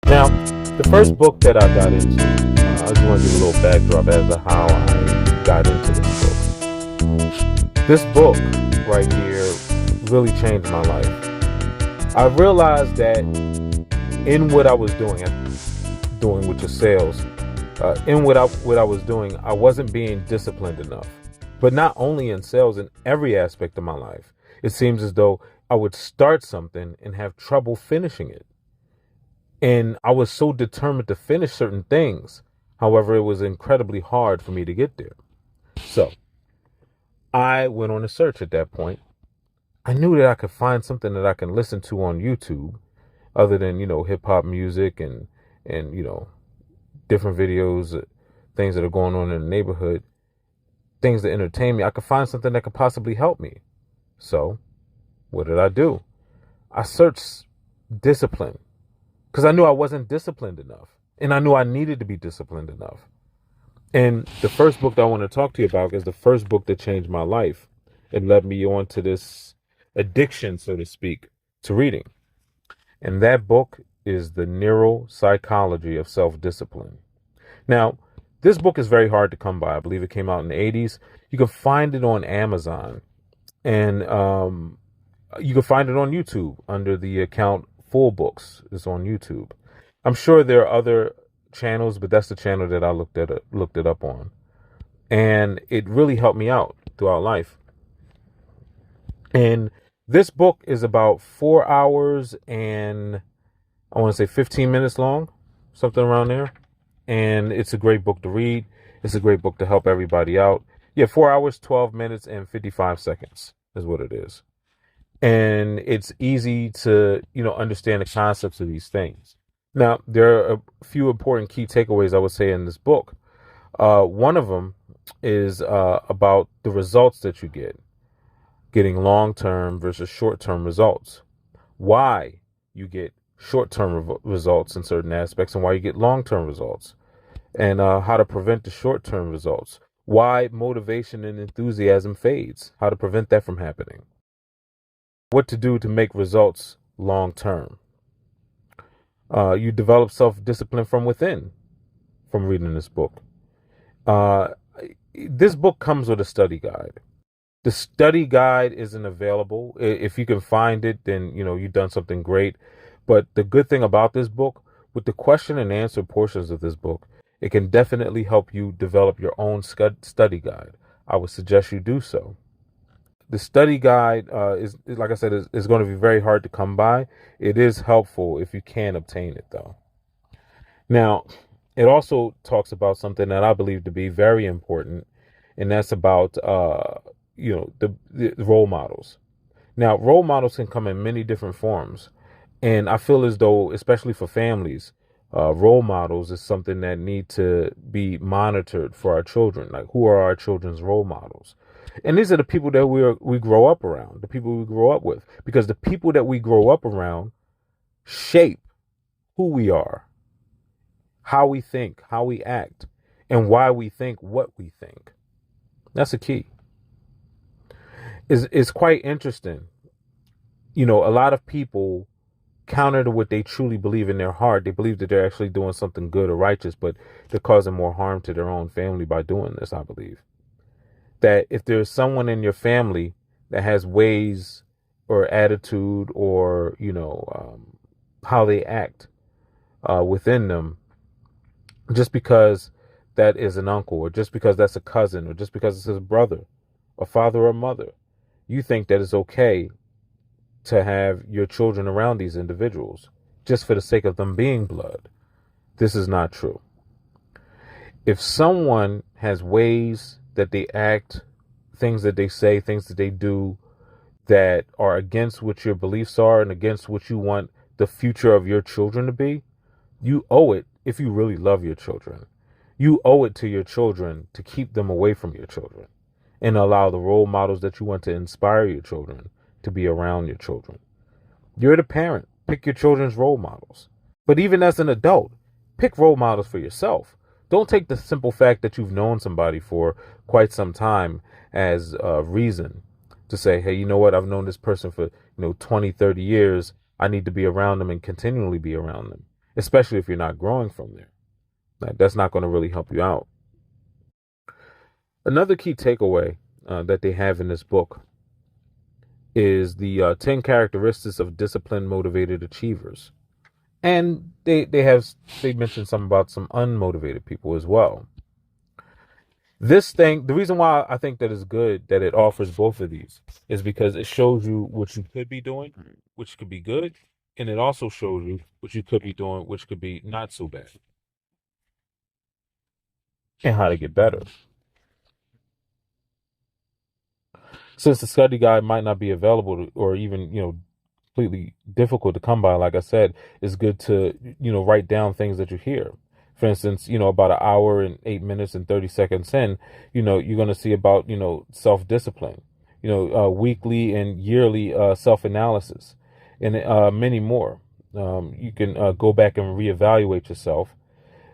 Now, the first book that I got into, I just want to give a little backdrop as to how I got into this book. This book right here really changed my life. I realized that in what I was doing which is sales, in what I was doing, I wasn't being disciplined enough. But not only in sales, in every aspect of my life, it seems as though I would start something and have trouble finishing it. And I was so determined to finish certain things. However, it was incredibly hard for me to get there. So I went on a search at that point. I knew that I could find something that I can listen to on YouTube other than, hip hop music and, different videos, things that are going on in the neighborhood, things that entertain me. I could find something that could possibly help me. So what did I do? I searched discipline because I knew I wasn't disciplined enough and I knew I needed to be disciplined enough. And the first book that I want to talk to you about is the first book that changed my life. It led me on to this addiction, so to speak, to reading. And that book is the Neuropsychology of Self Discipline. Now, this book is very hard to come by. I believe it came out in the 80s. You can find it on Amazon and you can find it on YouTube under the account Full Books. It's on YouTube. I'm sure there are other channels, but that's the channel that I looked it up on. And it really helped me out throughout life. And this book is about 4 hours and I want to say 15 minutes long, something around there. And it's a great book to read. It's a great book to help everybody out. Yeah, 4 hours, 12 minutes, and 55 seconds is what it is. And it's easy to, understand the concepts of these things. Now, there are a few important key takeaways I would say in this book. One of them is about the results that you get, getting long-term versus short-term results, why you get short-term results in certain aspects and why you get long-term results, and how to prevent the short-term results, why motivation and enthusiasm fades, how to prevent that from happening, what to do to make results long-term. You develop self-discipline from within from reading this book. This book comes with a study guide. The study guide isn't available. If you can find it, then, you've done something great. But the good thing about this book, with the question and answer portions of this book, it can definitely help you develop your own study guide. I would suggest you do so. The study guide is, like I said, is going to be very hard to come by. It is helpful if you can obtain it, though. Now, it also talks about something that I believe to be very important, and that's about, the role models. Now, role models can come in many different forms. And I feel as though, especially for families, role models is something that need to be monitored for our children. Like, who are our children's role models? And these are the people that we grow up around, the people we grow up with, because the people that we grow up around shape who we are, how we think, how we act, and why we think what we think. That's a key. It's quite interesting. A lot of people, counter to what they truly believe in their heart, they believe that they're actually doing something good or righteous, but they're causing more harm to their own family by doing this. I believe that if there's someone in your family that has ways or attitude or, how they act within them, just because that is an uncle or just because that's a cousin or just because it's his brother, a father or mother, you think that it's okay to have your children around these individuals just for the sake of them being blood. This is not true. If someone has ways that they act, things that they say, things that they do that are against what your beliefs are and against what you want the future of your children to be, you owe it, if you really love your children, you owe it to your children to keep them away from your children and allow the role models that you want to inspire your children to be around your children. You're the parent. Pick your children's role models. But even as an adult, pick role models for yourself. Don't take the simple fact that you've known somebody for quite some time as a reason to say, hey, you know what? I've known this person for, 20, 30 years. I need to be around them and continually be around them. especially if you're not growing from there. Like, that's not going to really help you out. Another key takeaway that they have in this book is the 10 characteristics of disciplined, motivated achievers. And they mentioned some about some unmotivated people as well. The reason why I think that is good that it offers both of these is because it shows you what you could be doing, which could be good, and it also shows you what you could be doing, which could be not so bad, and how to get better. Since the study guide might not be available or even, completely difficult to come by, like I said, it's good to, write down things that you hear. For instance, about an hour and 8 minutes and 30 seconds in, you're going to see about, self-discipline, weekly and yearly self-analysis, and many more. You can go back and reevaluate yourself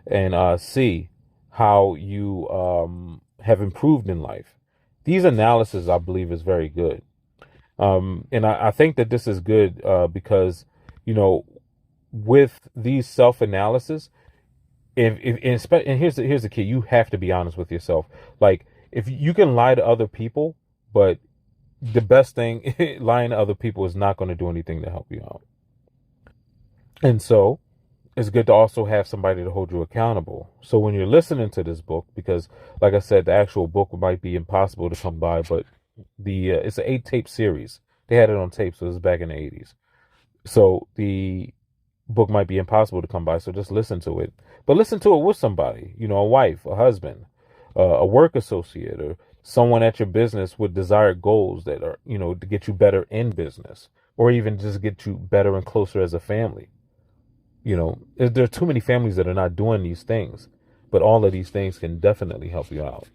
and see how you have improved in life. These analysis, I believe, is very good. And I think that this is good because, with these self-analysis, and here's the key, you have to be honest with yourself. Like, if you can lie to other people, but the best thing, lying to other people is not going to do anything to help you out. And so it's good to also have somebody to hold you accountable. So when you're listening to this book, because like I said, the actual book might be impossible to come by, but it's an 8-tape series. They had it on tape, so it was back in the 80s. So the book might be impossible to come by, so just listen to it. But listen to it with somebody, a wife, a husband, a work associate, or someone at your business with desired goals that are, to get you better in business, or even just get you better and closer as a family. There are too many families that are not doing these things, but all of these things can definitely help you out.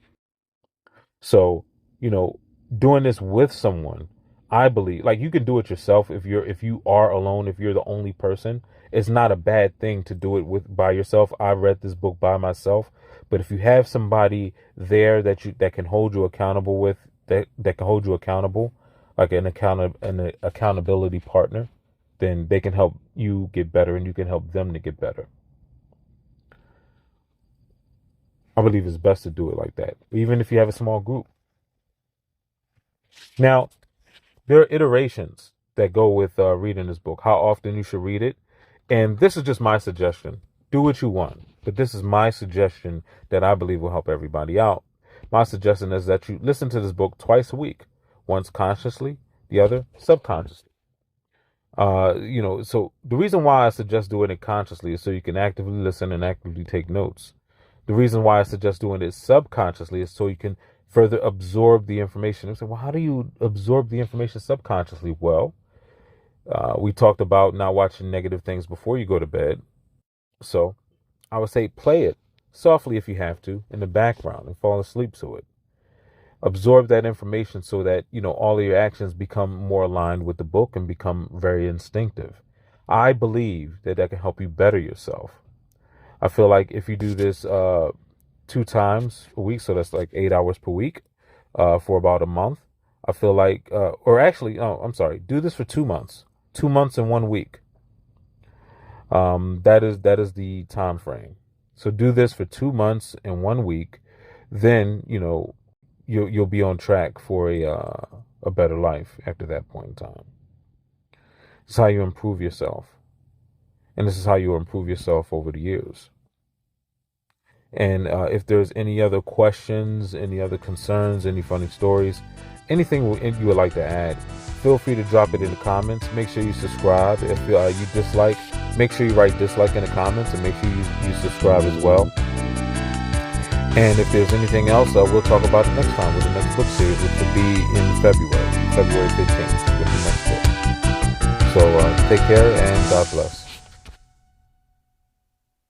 So, doing this with someone, I believe, like, you can do it yourself if you are alone, if you're the only person. It's not a bad thing to do it by yourself. I read this book by myself, but if you have somebody there that can hold you accountable that can hold you accountable, like an accountability partner, then they can help you get better and you can help them to get better. I believe it's best to do it like that, even if you have a small group. Now, there are iterations that go with reading this book, how often you should read it. And this is just my suggestion. Do what you want. But this is my suggestion that I believe will help everybody out. My suggestion is that you listen to this book twice a week, once consciously, the other subconsciously. So the reason why I suggest doing it consciously is so you can actively listen and actively take notes. The reason why I suggest doing it subconsciously is so you can further absorb the information. So, well, how do you absorb the information subconsciously? Well, we talked about not watching negative things before you go to bed. So I would say play it softly if you have to in the background and fall asleep to it. Absorb that information so that, all of your actions become more aligned with the book and become very instinctive. I believe that can help you better yourself. I feel like if you do this 2 times a week, so that's like 8 hours per week for about a month, I feel like, do this for 2 months, 2 months and 1 week. That is the time frame. So do this for 2 months and 1 week, then, you'll be on track for a better life after that point in time. This is how you improve yourself. And this is how you improve yourself over the years. And if there's any other questions, any other concerns, any funny stories, anything you would like to add, feel free to drop it in the comments. Make sure you subscribe. If you dislike, make sure you write dislike in the comments, and make sure you subscribe as well. And if there's anything else, we'll talk about it next time with the next book series, which will be in February 15th with the next book. So take care and God bless.